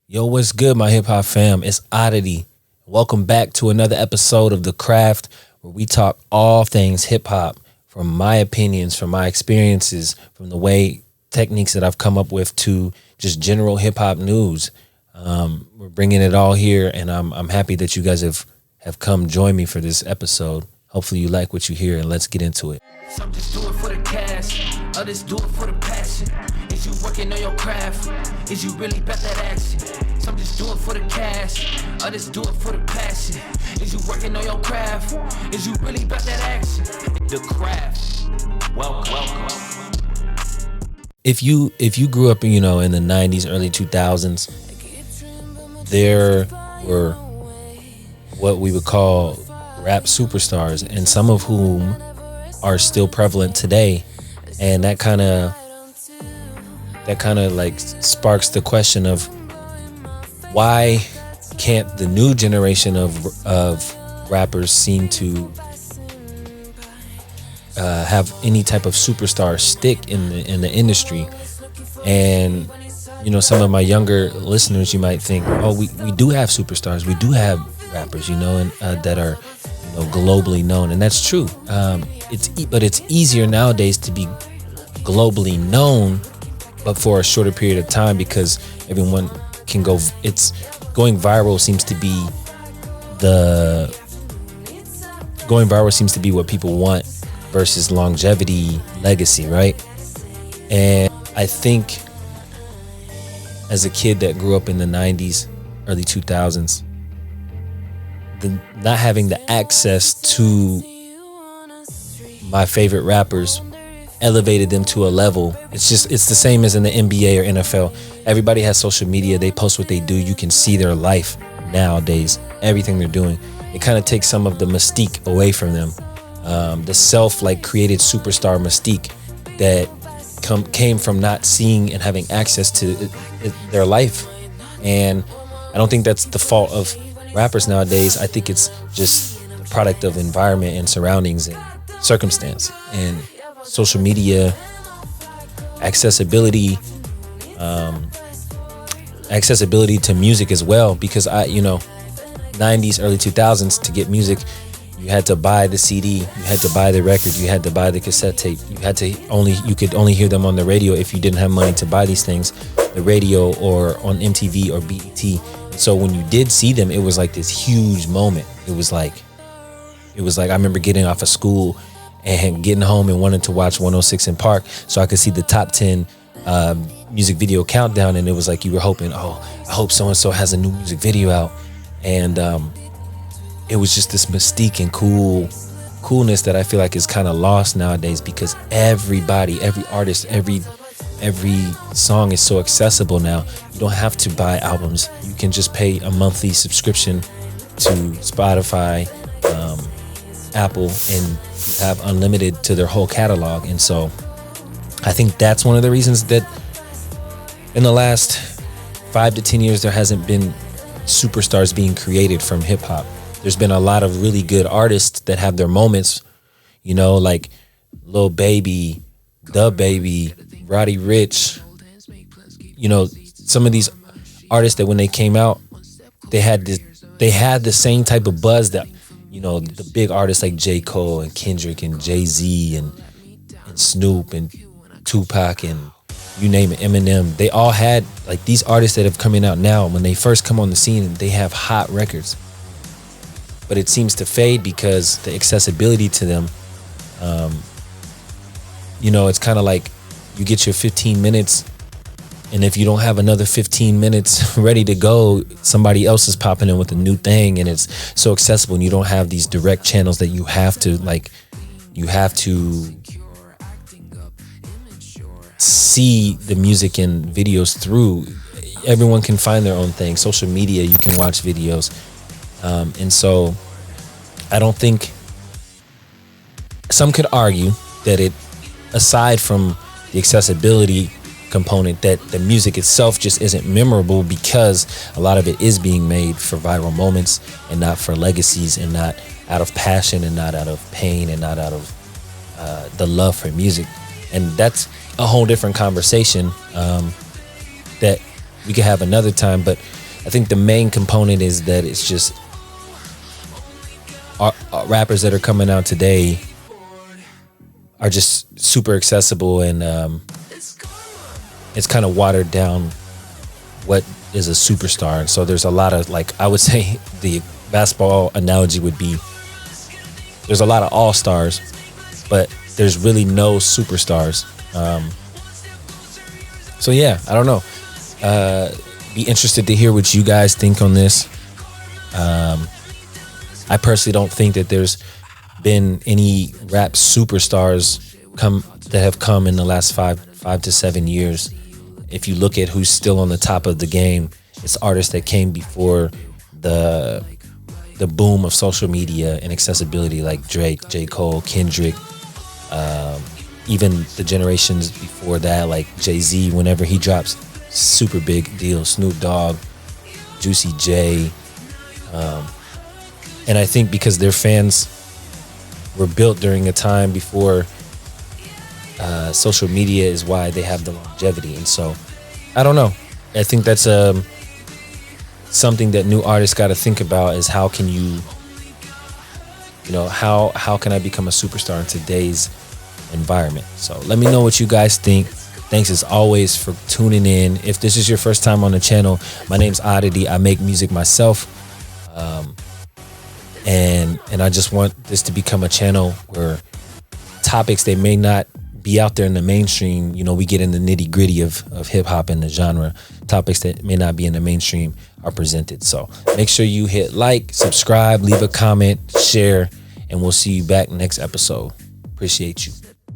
Yo, what's good, my hip hop fam? It's O.D.D.I.T.Y. Welcome back to another episode of The Craft, where we talk all things hip hop from my opinions, from my experiences, from the way techniques that I've come up with to just general hip hop news. We're bringing it all here, and I'm happy that you guys have come join me for this episode. Hopefully you like what you hear, and let's get into it. Some just do it for the cash, others do it for the passion. Is you working on your craft? Is you really about that action? Some just do it for the cash, others do it for the passion. Is you working on your craft? Is you really about that action? The Craft. Welcome. If you grew up, in the 90s, early 2000s, there were what we would call rap superstars, and some of whom are still prevalent today. And that kind of like sparks the question of why can't the new generation of rappers seem to have any type of superstar stick in the industry. And some of my younger listeners, you might think, oh, we do have superstars, we do have rappers, and that are globally known, and that's true. But it's easier nowadays to be globally known, but for a shorter period of time, because everyone can go. It's going viral seems to be what people want versus longevity, legacy, right? And I think as a kid that grew up in the 90s, early 2000s, not having the access to my favorite rappers elevated them to a level. It's the same as in the NBA or NFL. Everybody has social media. They post what they do. You can see their life nowadays, everything they're doing. It kind of takes some of the mystique away from them. The created superstar mystique that came from not seeing and having access to their life. And I don't think that's the fault of rappers nowadays. I think it's just a product of environment and surroundings and circumstance and social media accessibility to music as well, because 90s, early 2000s, to get music you had to buy the CD, you had to buy the record, you had to buy the cassette tape, you could only hear them on the radio if you didn't have money to buy these things, the radio or on MTV or BET. So when you did see them, it was like this huge moment. It was like I remember getting off of school and getting home and wanting to watch 106 in Park so I could see the top 10 music video countdown, and it was like you were hoping, I hope so-and-so has a new music video out. And it was just this mystique and coolness that I feel like is kind of lost nowadays, because everybody, every artist, every song is so accessible now. You don't have to buy albums. You can just pay a monthly subscription to Spotify, Apple, and you have unlimited to their whole catalog. And so I think that's one of the reasons that in the last 5 to 10 years there hasn't been superstars being created from hip hop. There's been a lot of really good artists that have their moments, like Lil Baby, The Baby, Roddy Ricch, some of these artists that when they came out, they had the same type of buzz that, the big artists like J. Cole and Kendrick and Jay-Z and Snoop and Tupac and you name it, Eminem. They all had, like, these artists that have coming out now, when they first come on the scene, they have hot records. But it seems to fade because the accessibility to them, it's kind of like you get your 15 minutes, and if you don't have another 15 minutes ready to go, somebody else is popping in with a new thing, and it's so accessible, and you don't have these direct channels that you have to see the music and videos through. Everyone can find their own thing. Social media, you can watch videos. And so I don't think, some could argue that aside from the accessibility component, that the music itself just isn't memorable because a lot of it is being made for viral moments and not for legacies, and not out of passion and not out of pain and not out of the love for music. And that's a whole different conversation that we could have another time, but I think the main component is that it's just our rappers that are coming out today are just super accessible, and it's kind of watered down what is a superstar. And so there's a lot of, like, I would say the basketball analogy would be, there's a lot of all-stars, but there's really no superstars. So yeah, I don't know. Be interested to hear what you guys think on this. I personally don't think that there's been any rap superstars that have come in the last 5 to 7 years. If you look at who's still on the top of the game, it's artists that came before the boom of social media and accessibility, like Drake, J. Cole, Kendrick, even the generations before that, like Jay-Z, whenever he drops, super big deal. Snoop Dogg, Juicy J. And I think because their fans were built during a time before social media is why they have the longevity. And so, I don't know. I think that's something that new artists got to think about, is how can you know, how can I become a superstar in today's environment? So let me know what you guys think. Thanks as always for tuning in. If this is your first time on the channel, my name's O.D.D.I.T.Y. I make music myself. And I just want this to become a channel where topics that may not be out there in the mainstream, you know, we get in the nitty gritty of hip hop and the genre. Topics that may not be in the mainstream are presented. So make sure you hit like, subscribe, leave a comment, share, and we'll see you back next episode. Appreciate you.